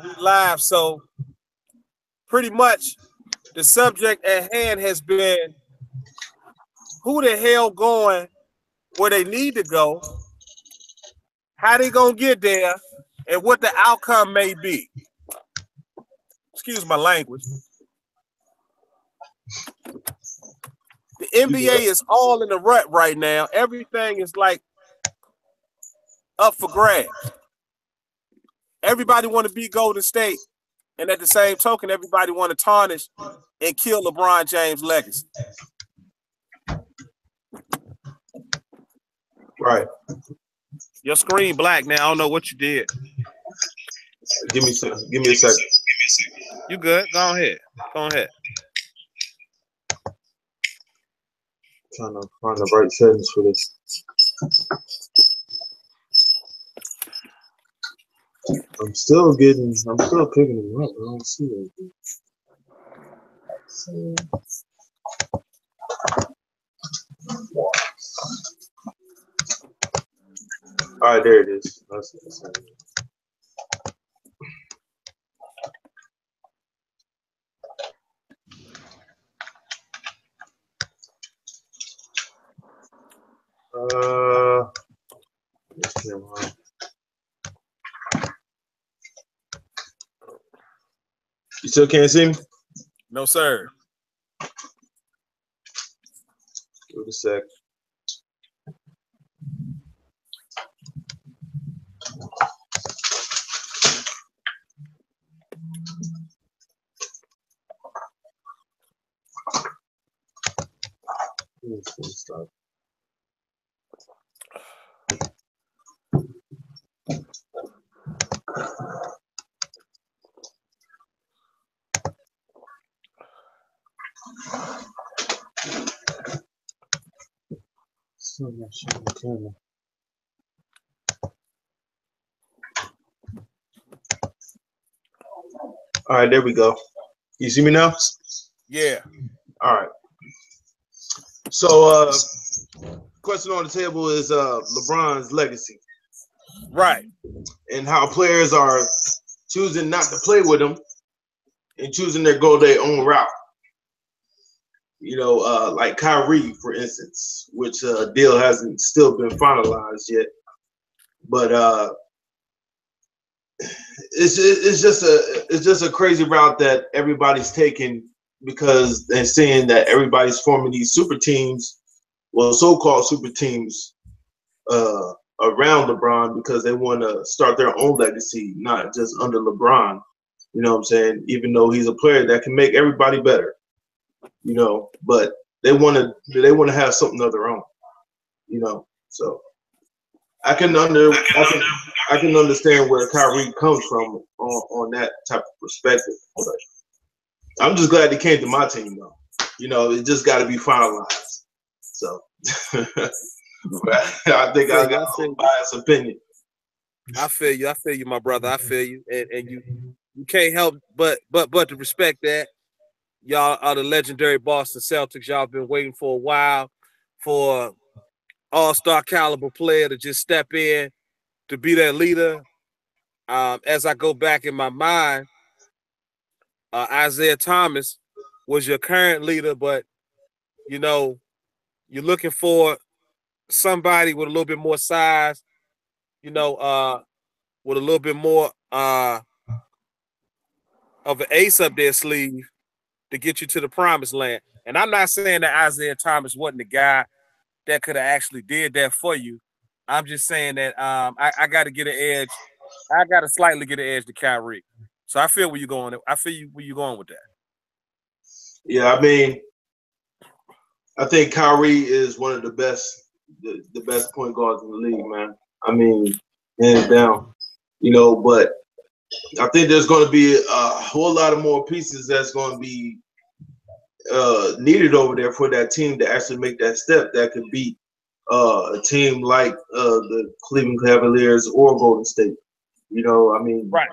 We live. So pretty much the subject at hand has been who the hell going where they need to go, how they gonna get there, and what the outcome may be. Excuse my language. The NBA is all in the rut right now. Everything is like up for grabs. Everybody want to be Golden State, and at the same token, everybody want to tarnish and kill LeBron James' legacy. Right. Your screen black now. I don't know what you did. Give me a second. You good? Go ahead. Trying to find the right settings for this. I'm still picking them up. I don't see anything. All right, there it is. You still can't see me? No, sir. Give it a sec. Stop. Still not showing the camera. All right, there we go. You see me now? Yeah. All right. So, question on the table is LeBron's legacy. Right. And how players are choosing not to play with him and choosing to go their own route. You know, like Kyrie, for instance, which deal hasn't still been finalized yet. But it's just a crazy route that everybody's taking because they're seeing that everybody's forming these super teams, well, so-called super teams around LeBron because they want to start their own legacy, not just under LeBron. You know what I'm saying? Even though he's a player that can make everybody better, you know, but they want to have something of their own, you know. So I can understand where Kyrie comes from on that type of perspective. But I'm just glad he came to my team, though. You know, it just got to be finalized. So I think I got a biased opinion. I feel you, my brother. I feel you, and you can't help but to respect that. Y'all are the legendary Boston Celtics. Y'all been waiting for a while for all-star caliber player to just step in to be that leader. As I go back in my mind, Isaiah Thomas was your current leader, but you know, you're looking for somebody with a little bit more size, you know, with a little bit more of an ace up their sleeve to get you to the promised land. And I'm not saying that Isaiah Thomas wasn't the guy that could have actually did that for you. I'm just saying that I got to get an edge. I got to slightly get an edge to Kyrie. So I feel where you're going. I feel where you're going with that. Yeah, I mean, I think Kyrie is one of the best point guards in the league, man. I mean, hands down. You know, but I think there's going to be a whole lot of more pieces that's going to be needed over there for that team to actually make that step that could beat a team like the Cleveland Cavaliers or Golden State. You know, I mean, right.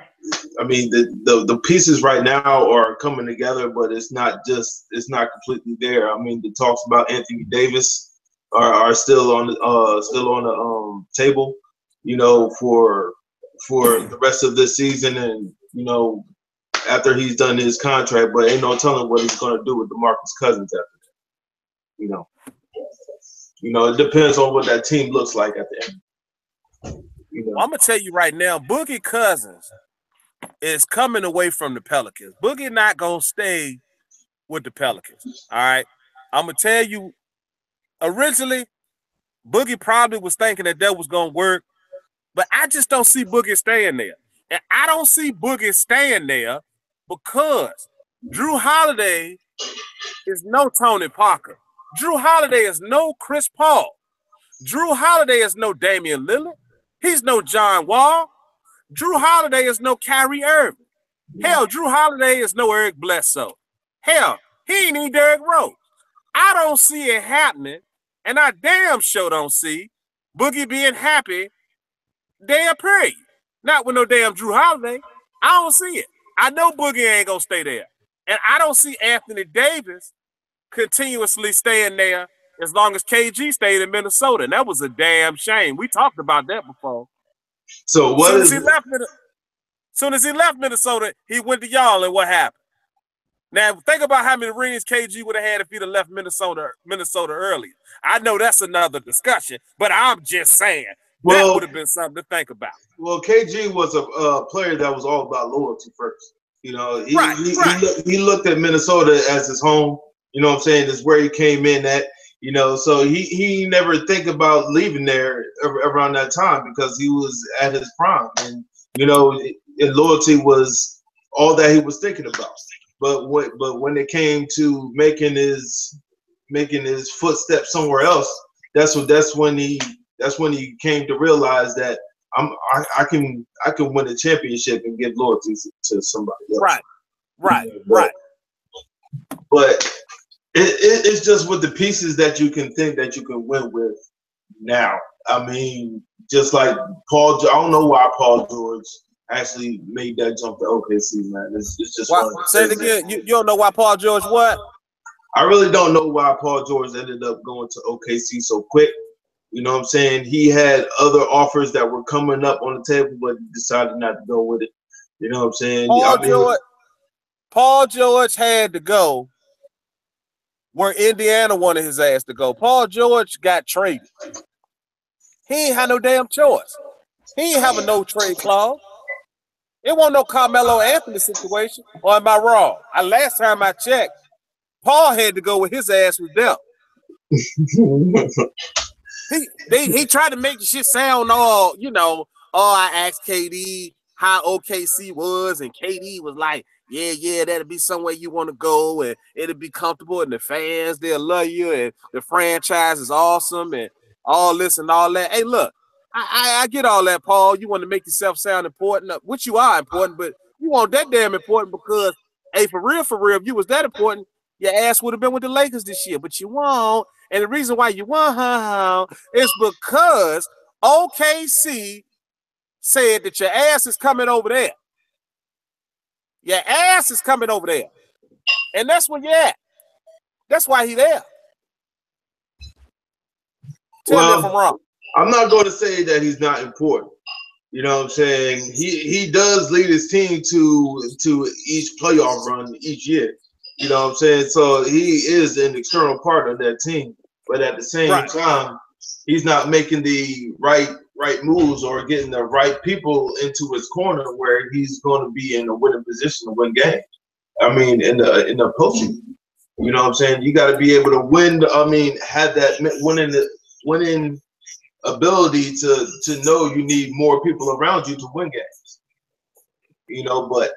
I mean, the pieces right now are coming together, but it's not completely there. I mean, the talks about Anthony Davis are still on the table, you know, for the rest of this season, and you know, after he's done his contract, but ain't no telling what he's going to do with DeMarcus Cousins after that. You know, it depends on what that team looks like at the end. Well, I'm gonna tell you right now, Boogie Cousins is coming away from the Pelicans. Boogie not gonna stay with the Pelicans. All right, I'm gonna tell you. Originally, Boogie probably was thinking that was gonna work, but I just don't see Boogie staying there, and I don't see Boogie staying there because Drew Holiday is no Tony Parker. Drew Holiday is no Chris Paul. Drew Holiday is no Damian Lillard. He's no John Wall. Drew Holiday is no Kyrie Irving. Hell, Drew Holiday is no Eric Bledsoe. Hell, he ain't even Derrick Rose. I don't see it happening, and I damn sure don't see Boogie being happy damn period. Not with no damn Drew Holiday. I don't see it. I know Boogie ain't gonna stay there. And I don't see Anthony Davis continuously staying there as long as KG stayed in Minnesota. And that was a damn shame. We talked about that before. So what soon as he left Minnesota, he went to y'all, and what happened? Now think about how many rings KG would have had if he'd have left Minnesota earlier. I know that's another discussion, but I'm just saying that would have been something to think about. Well, KG was a player that was all about loyalty first. You know, he looked at Minnesota as his home. You know what I'm saying? It's where he came in at. You know, so he never think about leaving there around that time because he was at his prime, and you know, and loyalty was all that he was thinking about. But when it came to making his footsteps somewhere else, that's when he came to realize that I can win a championship and give loyalty to somebody else. Right. But it's just with the pieces that you can think that you can win with now. I mean, just like I don't know why Paul George actually made that jump to OKC, man. It's just say it again. You don't know why Paul George what? I really don't know why Paul George ended up going to OKC so quick. You know what I'm saying? He had other offers that were coming up on the table, but he decided not to go with it. You know what I'm saying? Paul George had to go where Indiana wanted his ass to go. Paul George got traded. He ain't had no damn choice. He ain't have a no trade clause. It wasn't no Carmelo Anthony situation. Or am I wrong? Last time I checked, Paul had to go with his ass was dealt. He tried to make the shit sound all, I asked KD how OKC was, and KD was like, yeah, that'll be somewhere you want to go, and it'll be comfortable, and the fans, they'll love you, and the franchise is awesome, and all this and all that. Hey, look, I get all that, Paul. You want to make yourself sound important, which you are important, but you want that damn important because, hey, for real, if you was that important, your ass would have been with the Lakers this year, but you won't. And the reason why you won't is because OKC said that your ass is coming over there. Your ass is coming over there. And that's where you're at. That's why he's there. Tell me if I'm wrong. I'm not going to say that he's not important. You know what I'm saying? He does lead his team to each playoff run each year. You know what I'm saying? So he is an external part of that team. But at the same time, he's not making the right moves or getting the right people into his corner where he's going to be in a winning position to win games. I mean, in the postseason. You know what I'm saying? You got to be able to win. Have that winning ability to know you need more people around you to win games. But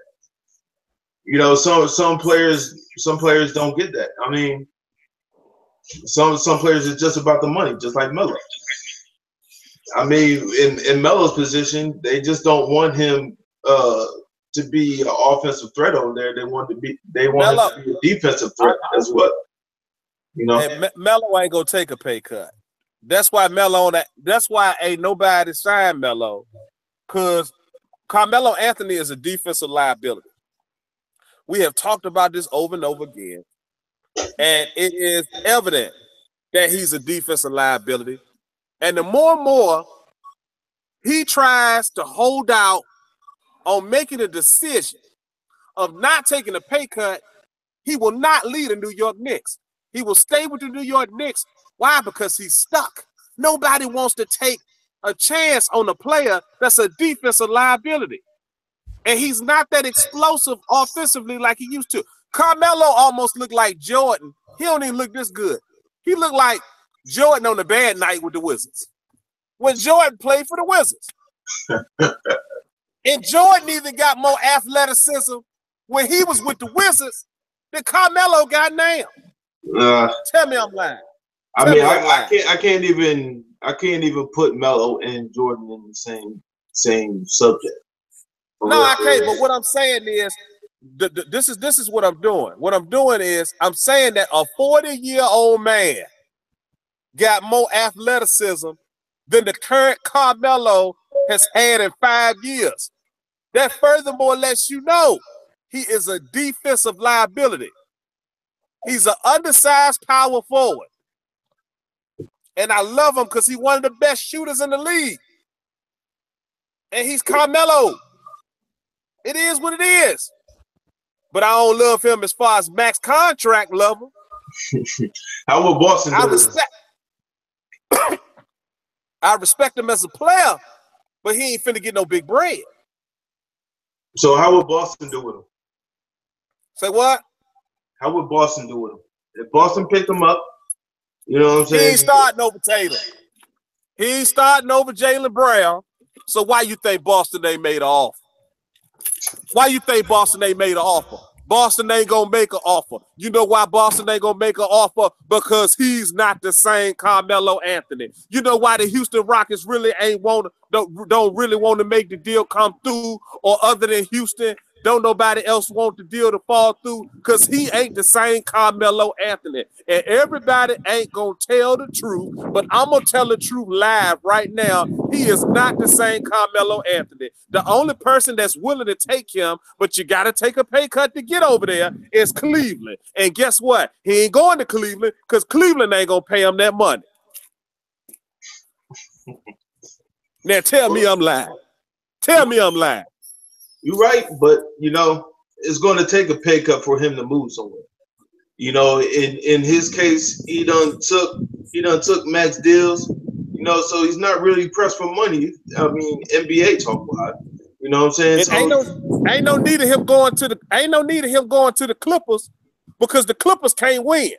some players don't get that. I mean, some players is just about the money, just like Melo. I mean, in Melo's position, they just don't want him to be an offensive threat over there. They want him to be a defensive threat as well. Hey, Melo ain't gonna take a pay cut. That's why ain't nobody signed Melo, because Carmelo Anthony is a defensive liability. We have talked about this over and over again, and it is evident that he's a defensive liability. And the more and more he tries to hold out on making a decision of not taking a pay cut, he will not leave the New York Knicks. He will stay with the New York Knicks. Why? Because he's stuck. Nobody wants to take a chance on a player that's a defensive liability. And he's not that explosive offensively like he used to. Carmelo almost looked like Jordan. He don't even look this good. He looked like Jordan on a bad night with the Wizards. When Jordan played for the Wizards. And Jordan even got more athleticism when he was with the Wizards than Carmelo got now. Tell me I'm lying. I can't even put Melo and Jordan in the same subject. No, I can't. But what I'm saying is, this is what I'm doing. What I'm doing is I'm saying that a 40-year-old man got more athleticism than the current Carmelo has had in 5 years. That furthermore lets you know he is a defensive liability. He's an undersized power forward. And I love him because he's one of the best shooters in the league. And he's Carmelo. It is what it is. But I don't love him as far as max contract level. How would Boston do I respect him as a player, but he ain't finna get no big bread. So how would Boston do with him? Say what? How would Boston do with him? If Boston picked him up, you know what I'm saying? He ain't starting over Tatum. He ain't starting over Jaylen Brown. So why you think Boston ain't made an offer? Why you think Boston ain't made an offer? Boston ain't gonna make an offer. You know why Boston ain't gonna make an offer? Because he's not the same Carmelo Anthony. You know why the Houston Rockets really don't really want to make the deal come through, or other than Houston, don't nobody else want the deal to fall through? Because he ain't the same Carmelo Anthony. And everybody ain't gonna tell the truth, but I'm gonna tell the truth live right now. He is not the same Carmelo Anthony. The only person that's willing to take him, but you gotta take a pay cut to get over there, is Cleveland. And guess what? He ain't going to Cleveland because Cleveland ain't gonna pay him that money. Now tell me I'm lying. Tell me I'm lying. You're right, but you know it's going to take a pay cut for him to move somewhere. You know, in his case, he done took max deals. You know, so he's not really pressed for money. I mean, NBA talk about it. You know what I'm saying? So, ain't no need of him going to the Clippers, because the Clippers can't win,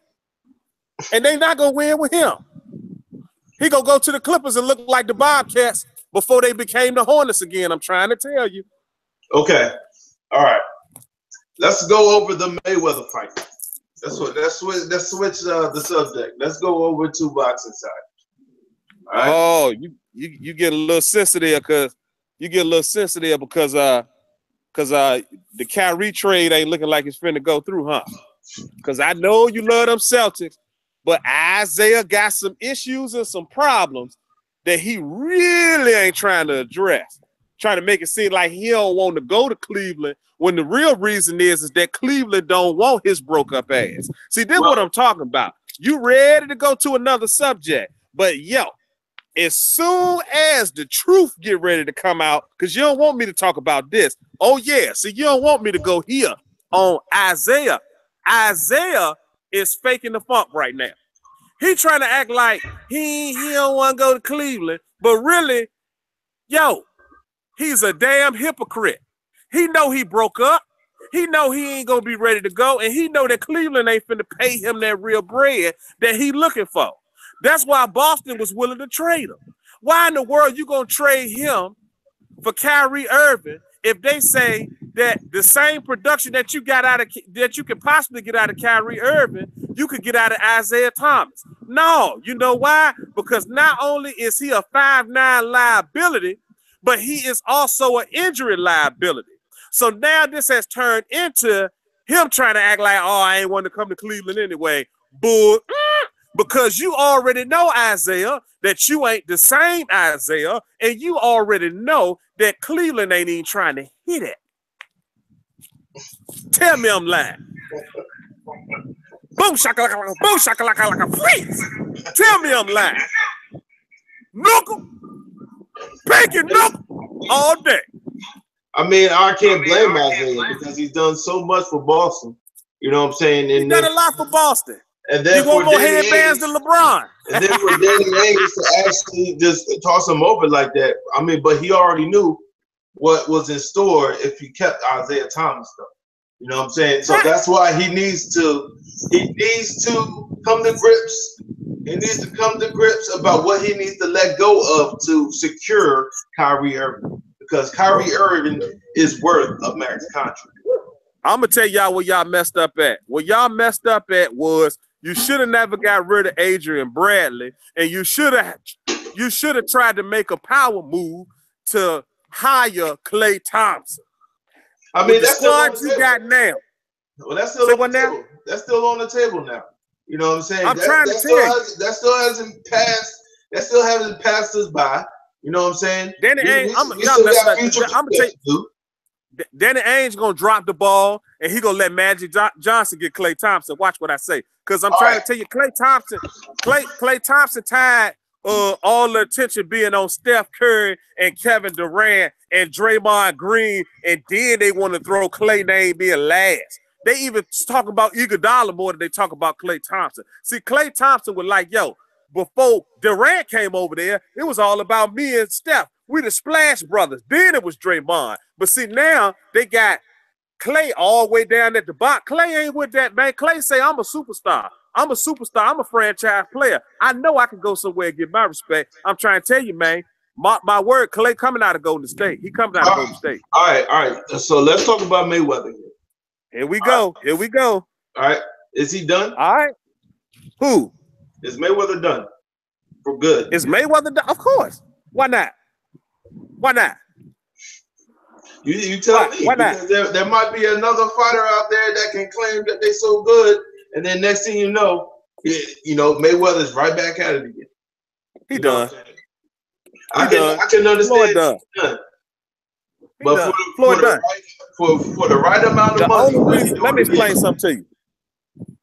and they not gonna win with him. He gonna go to the Clippers and look like the Bobcats before they became the Hornets again. I'm trying to tell you. Okay, all right. Let's go over the Mayweather fight. Let's switch the subject. Let's go over to boxing side. All right? Oh, you get a little sensitive because the Kyrie trade ain't looking like it's finna go through, huh? Because I know you love them Celtics, but Isaiah got some issues and some problems that he really ain't trying to address. Trying to make it seem like he don't want to go to Cleveland, when the real reason is that Cleveland don't want his broke up ass. See, this is what I'm talking about. You ready to go to another subject, but as soon as the truth get ready to come out, because you don't want me to talk about this. Oh yeah, see, you don't want me to go here on Isaiah. Isaiah is faking the funk right now. He trying to act like he don't want to go to Cleveland, but really, he's a damn hypocrite. He know he broke up. He know he ain't gonna be ready to go, and he know that Cleveland ain't finna pay him that real bread that he looking for. That's why Boston was willing to trade him. Why in the world you gonna trade him for Kyrie Irving if they say that the same production that you could possibly get out of Kyrie Irving, you could get out of Isaiah Thomas? No, you know why? Because not only is he a 5'9" liability, but he is also an injury liability. So now this has turned into him trying to act like, oh, I ain't want to come to Cleveland anyway. Bull. Because you already know, Isaiah, that you ain't the same Isaiah, and you already know that Cleveland ain't even trying to hit it. Tell me I'm lying. Boom shakalaka, like a freeze. Tell me I'm lying. Knuckle, bacon knuckle, all day. I mean, I can't blame Isaiah because he's done so much for Boston. You know what I'm saying? He's done a lot for Boston. And He then won for more Danny headbands Ainge, than LeBron. and then for Danny Ainge to actually just toss him over like that. I mean, but he already knew what was in store if he kept Isaiah Thomas though. You know what I'm saying? So that's why he needs to come to grips. He needs to come to grips about what he needs to let go of to secure Kyrie Irving. Because Kyrie Irving is worth a max contract. I'm gonna tell y'all what y'all messed up at. What y'all messed up at was you should have never got rid of Adrian Bradley, and you should have tried to make a power move to hire Klay Thompson. I mean, that's the squad you got now. Well, that's still on the table. That's still on the table now. You know what I'm saying? That still hasn't passed. That still hasn't passed us by. You know what I'm saying? Danny Ainge, I'm gonna tell you, Danny Ainge gonna drop the ball and he gonna let Magic Johnson get Klay Thompson. Watch what I say, because I'm trying to tell you, Klay Thompson tied all the attention being on Steph Curry and Kevin Durant and Draymond Green, and then they want to throw Klay name being last. They even talk about Iguodala more than they talk about Klay Thompson. See, Klay Thompson was like, yo, before Durant came over there, it was all about me and Steph. We the Splash Brothers. Then it was Draymond. But see, now they got Klay all the way down at the bottom. Klay ain't with that, man. Klay say, I'm a superstar. I'm a superstar. I'm a franchise player. I know I can go somewhere and get my respect. I'm trying to tell you, man, my word, Klay coming out of Golden State. He coming out of Golden State. All right. So let's talk about Mayweather here. Here we go. Here we go. All right. Is he done? All right. Who? Is Mayweather done for good? Is Mayweather done? Of course. Why not? Why not? You tell me. Why not? Because there might be another fighter out there that can claim that they're so good, and then next thing you know, Mayweather's right back at it again. He done. I can understand. Done. But for the right amount of money, let me explain something to you.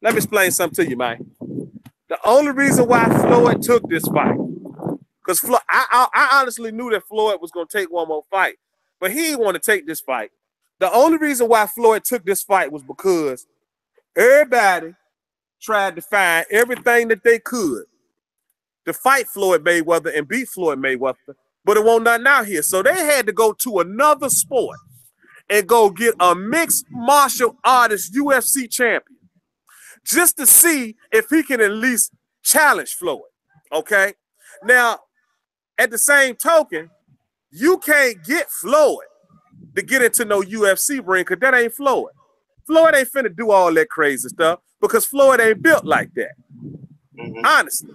Let me explain something to you, man. The only reason why Floyd took this fight, because I honestly knew that Floyd was going to take one more fight, but he didn't want to take this fight. The only reason why Floyd took this fight was because everybody tried to find everything that they could to fight Floyd Mayweather and beat Floyd Mayweather, but it won't nothing out here. So they had to go to another sport and go get a mixed martial artist UFC champion just to see if he can at least challenge Floyd, okay? Now, at the same token, you can't get Floyd to get into no UFC ring because that ain't Floyd. Floyd ain't finna do all that crazy stuff because Floyd ain't built like that. Mm-hmm. Honestly.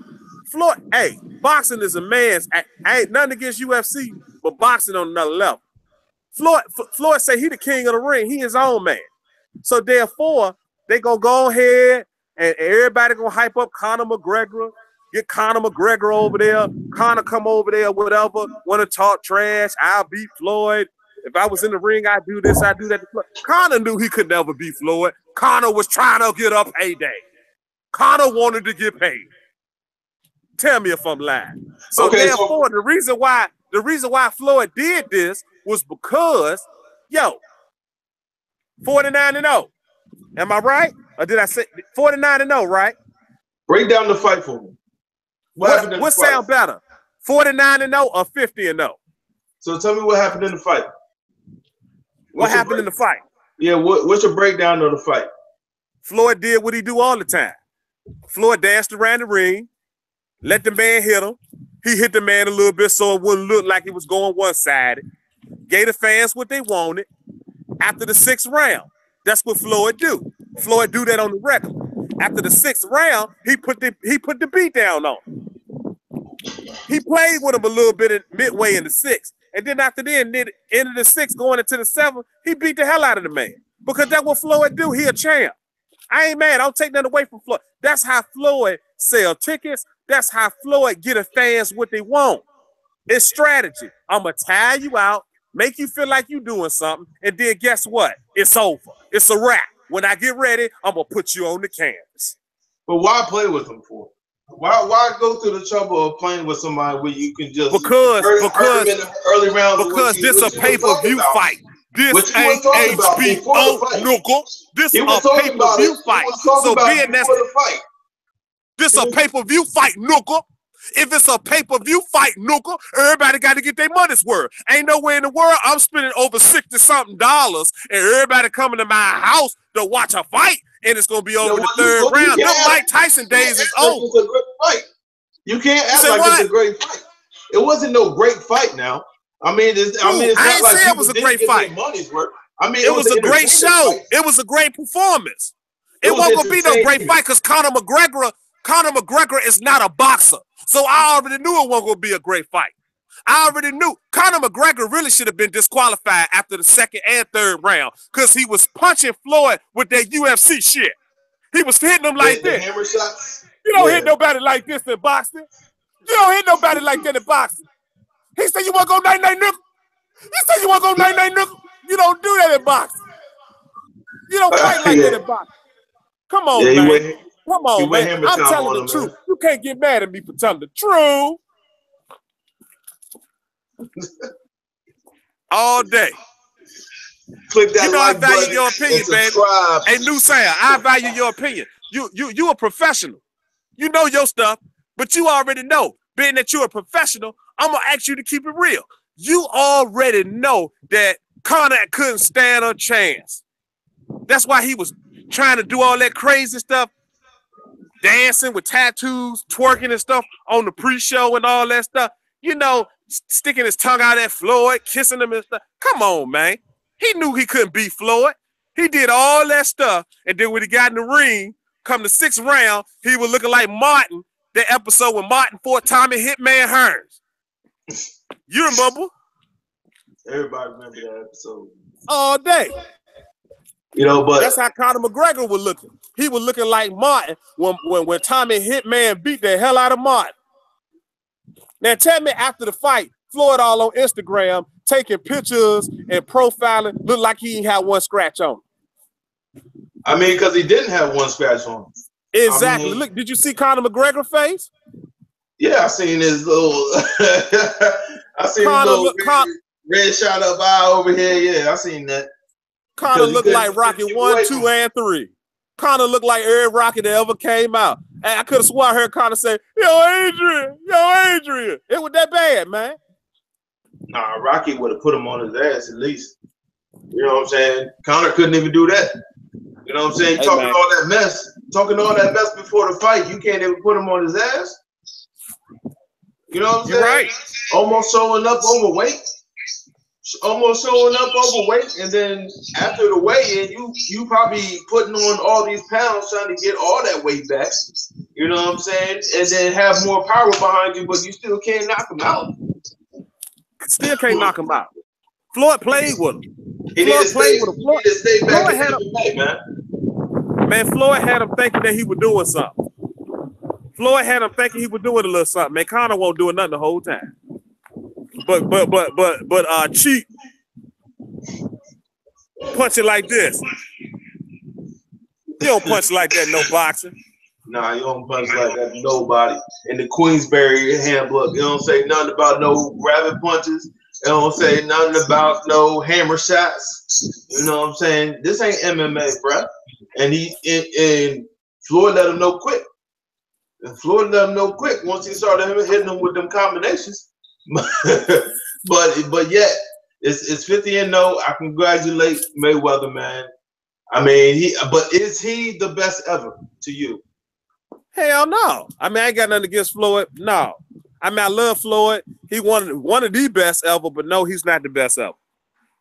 Floyd, hey, boxing is a man's. I ain't nothing against UFC, but boxing on another level. Floyd say he the king of the ring. He his own man. So therefore, they gonna go ahead and everybody gonna hype up Conor McGregor. Get Conor McGregor over there. Conor come over there, whatever. Want to talk trash? I'll beat Floyd. If I was in the ring, I'd do this, I'd do that. Conor knew he could never beat Floyd. Conor was trying to get up payday. Conor wanted to get paid. Tell me if I'm lying. So therefore, the reason why Floyd did this was because, 49-0. Am I right? Or did I say 49-0, right? Break down the fight for me. What sound better? 49-0 or 50-0? So tell me what happened in the fight. What happened in the fight? Yeah, what's your breakdown of the fight? Floyd did what he do all the time. Floyd danced around the ring, let the man hit him. He hit the man a little bit so it wouldn't look like it was going one-sided. Gave the fans what they wanted. After the 6th round, that's what Floyd do. Floyd do that on the record. After the 6th round, he put the beat down on him. He played with him a little bit midway in the 6th. And then after the end of the 6th, going into the 7th, he beat the hell out of the man. Because that's what Floyd do. He a champ. I ain't mad. I don't take nothing away from Floyd. That's how Floyd sell tickets. That's how Floyd get the fans what they want. It's strategy. I'm going to tire you out, make you feel like you doing something, and then guess what? It's over. It's a wrap. When I get ready, I'm going to put you on the canvas. But why play with him for? Why go through the trouble of playing with somebody where you can just because hurt him in the early rounds? Because this a pay-per-view fight. This Which he was ain't talking about before HBO, the fight. knuckle. This He a was talking about it. pay-per-view fight. He was talking So about being it that's before the fight. this a pay-per-view fight, knuckle. If it's a pay-per-view fight, knuckle, everybody got to get their money's worth. Ain't nowhere in the world I'm spending over $60-something and everybody coming to my house to watch a fight and it's gonna be over the third round. Them Mike Tyson days is over. It's a great fight. You can't act like it's a great fight. It wasn't no great fight now. I mean, it's not like it was a great fight. Money's worth. I mean, it was a great show. Fight. It was a great performance. It wasn't gonna be no great fight because Conor McGregor is not a boxer. So I already knew it wasn't gonna be a great fight. I already knew Conor McGregor really should have been disqualified after the second and third round because he was punching Floyd with that UFC shit. He was hitting him like this. Hammer shots. You don't hit nobody like this in boxing. You don't hit nobody like that in boxing. He said, you want to go night-night nickel? He said, you want to go night-night nickel? You don't do that in boxing. You don't fight like that in boxing. Come on, man. Come on, man. I'm telling the truth. You can't get mad at me for telling the truth. All day. Click that I value your opinion, baby. Hey, New Sam, I value your opinion. You a professional. You know your stuff, but you already know. Being that you're a professional, I'm gonna ask you to keep it real. You already know that Conor couldn't stand a chance. That's why he was trying to do all that crazy stuff, dancing with tattoos, twerking and stuff on the pre-show and all that stuff. Sticking his tongue out at Floyd, kissing him and stuff. Come on, man. He knew he couldn't beat Floyd. He did all that stuff, and then when he got in the ring, come the sixth round, he was looking like Martin, that episode when Martin fought Tommy Hitman Hearns. You remember? Everybody remember that episode. All day. But that's how Conor McGregor was looking. He was looking like Martin when Tommy Hitman beat the hell out of Martin. Now tell me, after the fight, Floyd all on Instagram taking pictures and profiling, looked like he ain't had one scratch on him. I mean, because he didn't have one scratch on him. Exactly. Look, did you see Conor McGregor's face? Yeah, I seen his little red shot up eye over here. Yeah, I seen that. Conor looked like Rocky 1, 2, and 3. Conor looked like every Rocky that ever came out. And I could have sworn I heard Conor say, Yo, Adrian. It was that bad, man. Nah, Rocky would have put him on his ass at least. You know what I'm saying? Conor couldn't even do that. You know what I'm saying? Hey, talking all that mess before the fight. You can't even put him on his ass. You know what I'm saying? You're right. Almost showing up overweight, and then after the weigh-in, you probably putting on all these pounds trying to get all that weight back. You know what I'm saying? And then have more power behind you, but you still can't knock him out. Still can't knock him out. Floyd played with him. Floyd had him thinking that he was doing something. Floyd had him thinking he was doing a little something. Man, Conor won't do nothing the whole time. But cheat, punch it like this. You don't punch like that, no boxing. Nah, you don't punch like that, nobody. In the Queensberry handbook, it don't say nothing about no rabbit punches. It don't say nothing about no hammer shots. You know what I'm saying? This ain't MMA, bruh. And Floyd let him know quick. And Floyd let him know quick once he started hitting him with them combinations. but yet it's 50-0. I congratulate Mayweather, man. I mean, but is he the best ever to you? Hell no. I mean, I ain't got nothing against Floyd. No. I mean, I love Floyd. He one of the best ever, but no, he's not the best ever.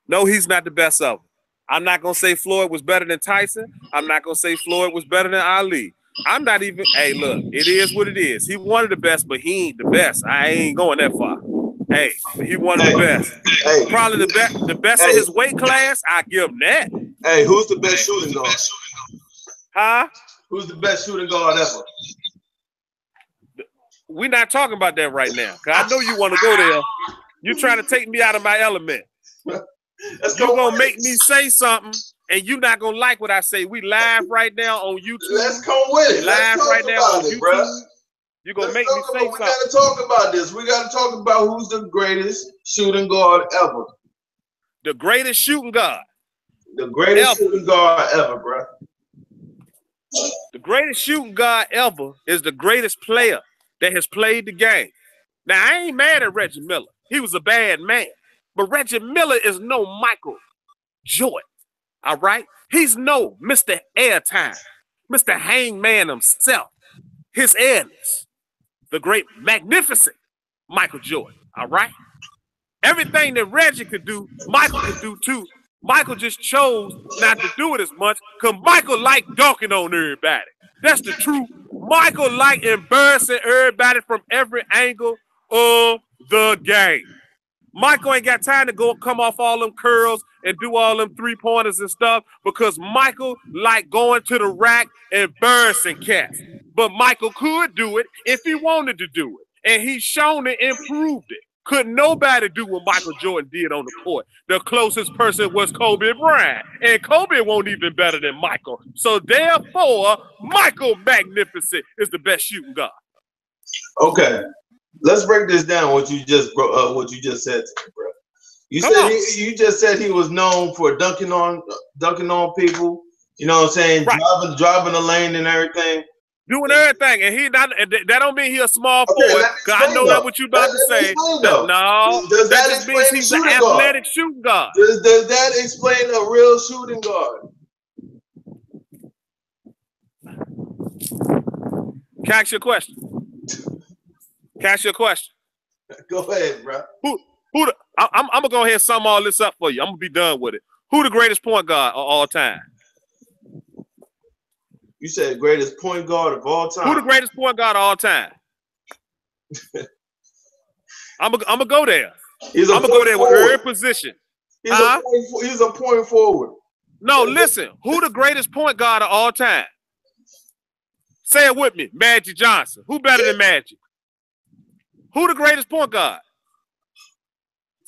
No, he's not the best ever. I'm not gonna say Floyd was better than Tyson. I'm not gonna say Floyd was better than Ali. I'm not even. Hey, look, it is what it is. He one of the best, but he ain't the best. I ain't going that far. Hey, he one of the best. Hey, probably the best in his weight class. I give him that. Hey, who's the best shooting guard? Huh? Who's the best shooting guard ever? We're not talking about that right now. Cause I know you want to go there. You're trying to take me out of my element. You're gonna make me say something, and you're not gonna like what I say. We live right now on YouTube. Let's come with it. Live right now on YouTube. Bro. You're gonna make me say something. We gotta talk about this. We gotta talk about who's the greatest shooting guard ever. The greatest shooting guard. The greatest shooting guard ever, bro. The greatest shooting guard ever is the greatest player that has played the game. Now, I ain't mad at Reggie Miller. He was a bad man. But Reggie Miller is no Michael Jordan, all right? He's no Mr. Airtime, Mr. Hangman himself. His airness, the great, magnificent Michael Jordan, all right? Everything that Reggie could do, Michael could do too. Michael just chose not to do it as much because Michael liked dunking on everybody. That's the truth. Michael liked embarrassing everybody from every angle of the game. Michael ain't got time to go come off all them curls and do all them three-pointers and stuff because Michael liked going to the rack and embarrassing cats. But Michael could do it if he wanted to do it. And he's shown it and proved it. Couldn't nobody do what Michael Jordan did on the court. The closest person was Kobe Bryant. And Kobe won't even better than Michael. So therefore, Michael Magnificent is the best shooting guard. Okay. Let's break this down. What you just said to me, bro. You just said he was known for dunking on people. You know what I'm saying? Right. Driving the lane and everything. Doing everything, and that don't mean he a small forward. I know that what you about to say. That just means he's an athletic shooting guard. Does that explain a real shooting guard? Can I ask you a question? Go ahead, bro. I'm gonna go ahead and sum all this up for you. I'm gonna be done with it. Who the greatest point guard of all time? You said greatest point guard of all time. Who the greatest point guard of all time? I'm gonna go there. I'm gonna go there with every position. He's a point forward. No, listen. Who the greatest point guard of all time? Say it with me. Magic Johnson. Who better than Magic? Who the greatest point guard?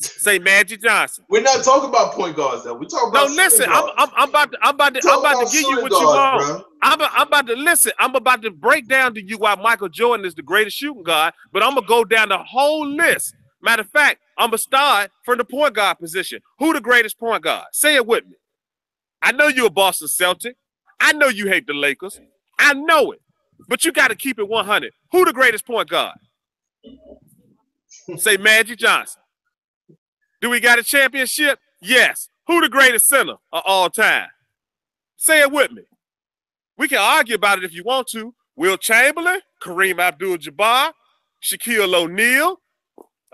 Say Magic Johnson. We're not talking about point guards though. We talking about. No, listen. I'm about to give you what you want. I'm about to listen. I'm about to break down to you why Michael Jordan is the greatest shooting guard. But I'm gonna go down the whole list. Matter of fact, I'm gonna start from the point guard position. Who the greatest point guard? Say it with me. I know you're a Boston Celtic. I know you hate the Lakers. I know it. But you got to keep it 100. Who the greatest point guard? Say Magic Johnson. Do we got a championship? Yes. Who the greatest center of all time? Say it with me. We can argue about it if you want to. Will Chamberlain, Kareem Abdul-Jabbar, Shaquille O'Neal,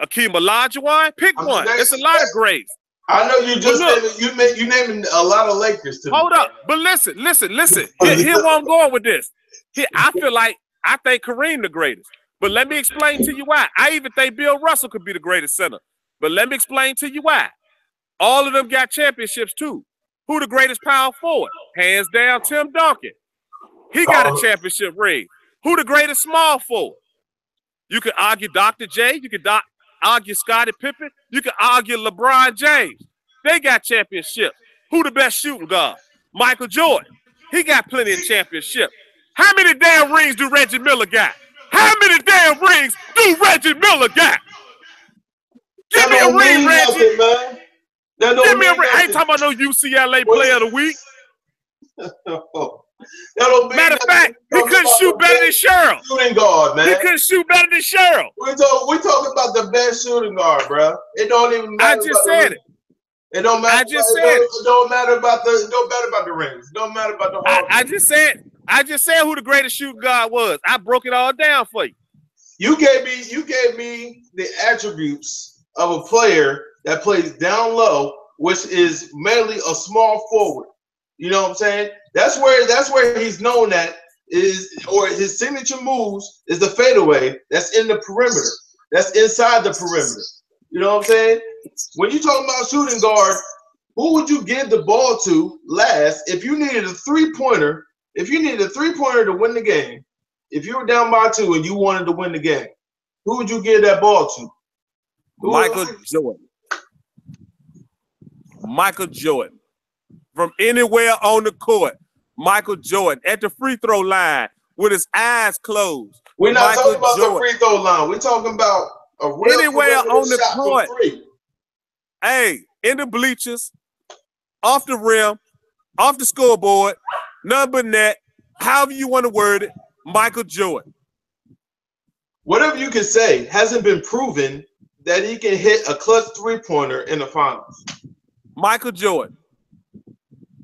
Akeem Olajuwon. Pick one. It's a lot of greats. I know you just you naming a lot of Lakers too. Hold up. But listen. Here where I'm going with this. Here, I think Kareem the greatest. But let me explain to you why. I even think Bill Russell could be the greatest center. But let me explain to you why. All of them got championships too. Who the greatest power forward? Hands down, Tim Duncan. He got a championship ring. Who the greatest small forward? You could argue Dr. J. You could argue Scottie Pippen. You could argue LeBron James. They got championships. Who the best shooting guard? Michael Jordan. He got plenty of championships. How many damn rings do Reggie Miller got? How many damn rings do Reggie Miller got? Give me a ring, Reggie. Give me a ring. I ain't talking about no UCLA player of the week. Matter of fact, he couldn't shoot better than Cheryl. Shooting guard, man. He couldn't shoot better than Cheryl. We're talking about the best shooting guard, bro. It don't even matter. I just said it. It don't matter. It don't matter about the rings. It don't matter about the. I just said who the greatest shooting guard was. I broke it all down for you. You gave me the attributes of a player that plays down low, which is mainly a small forward. You know what I'm saying? That's where he's known at or his signature moves is the fadeaway. That's in the perimeter. That's inside the perimeter. You know what I'm saying? When you talking about shooting guard, who would you give the ball to last if you needed a three-pointer? If you needed a three-pointer to win the game, if you were down by 2 and you wanted to win the game, who would you give that ball to? Michael Jordan. Michael Jordan. From anywhere on the court, Michael Jordan at the free throw line with his eyes closed. We're not talking about the free throw line. We're talking about a real anywhere on the shot court. from free. Hey, in the bleachers, off the rim, off the scoreboard, number net, however you want to word it, Michael Jordan. Whatever you can say, hasn't been proven that he can hit a clutch three-pointer in the finals. Michael Jordan.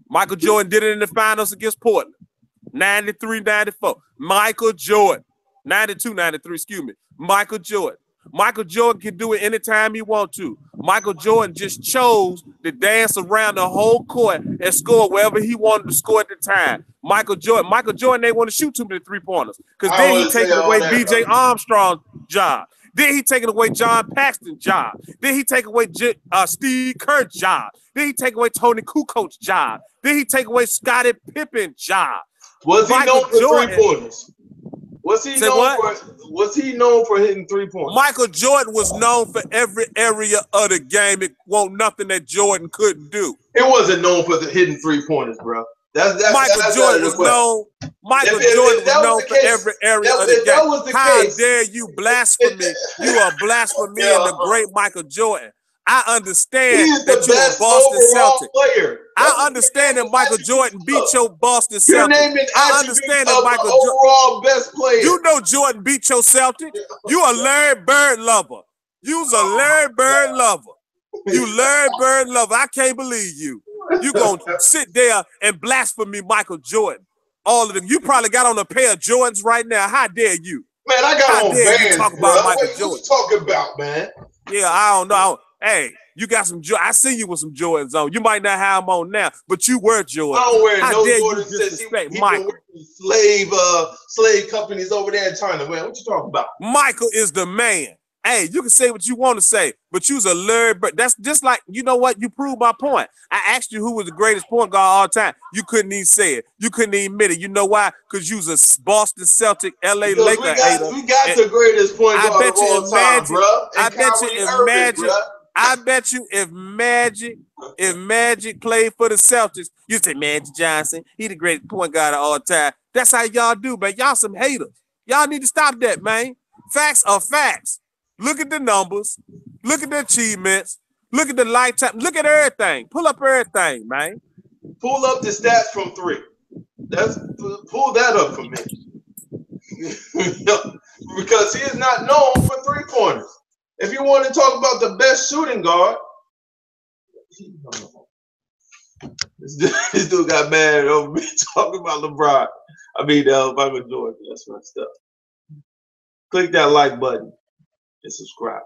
Michael Jordan did it in the finals against Portland. 93, 94. Michael Jordan. 92, 93, excuse me. Michael Jordan. Michael Jordan can do it anytime he wants to. Michael Jordan just chose to dance around the whole court and score wherever he wanted to score at the time. Michael Jordan ain't want to shoot too many three-pointers because then he taking away B.J. Armstrong's job. Then he taking away John Paxton's job. Then he take away Steve Kerr's job. Then he take away Tony Kukoc's job. Then he take away Scottie Pippen's job. Was he known for three-pointers? Was he known for hitting three-pointers? Michael Jordan was known for every area of the game. It wasn't nothing that Jordan couldn't do. It wasn't known for the hitting three-pointers, bro. Michael Jordan was known for every area of the game. How dare you blaspheme me? You are blaspheming the great Michael Jordan. I understand that you're a Boston Celtic. I understand that Michael Jordan beat your Boston Celtics. I understand that Michael Jordan best player. You know Jordan beat your Celtics. You a Larry Bird lover. You's a Larry Bird lover. You Larry Bird lover. I can't believe you. You gonna sit there and blaspheme Michael Jordan. All of them. You probably got on a pair of Jordans right now. How dare you? Man, I got on Vans, talk about Michael Jordan. What you talking about, man? Yeah, I don't know. Hey, you got some. I see you with some Jordans on. You might not have them on now, but you wear Jordans. I don't wear How no dare Jordans. You disrespect Michael? Slave companies over there in China, man. What you talking about? Michael is the man. Hey, you can say what you want to say, but you's a Larry Bird. That's just like, you know what? You proved my point. I asked you who was the greatest point guard all time. You couldn't even say it. You couldn't even admit it. You know why? Because you's a Boston Celtic, LA Laker hater. We got the greatest point guard of all time, bro. I bet you if Magic played for the Celtics, you say Magic Johnson, he the greatest point guard of all time. That's how y'all do, man. Y'all some haters. Y'all need to stop that, man. Facts are facts. Look at the numbers. Look at the achievements. Look at the lifetime. Look at everything. Pull up everything, man. Pull up the stats from three. Pull that up for me. Because he is not known for three-pointers. If you want to talk about the best shooting guard, this dude got mad over me talking about LeBron. I mean, Michael Jordan. That's messed up. Click that like button and subscribe.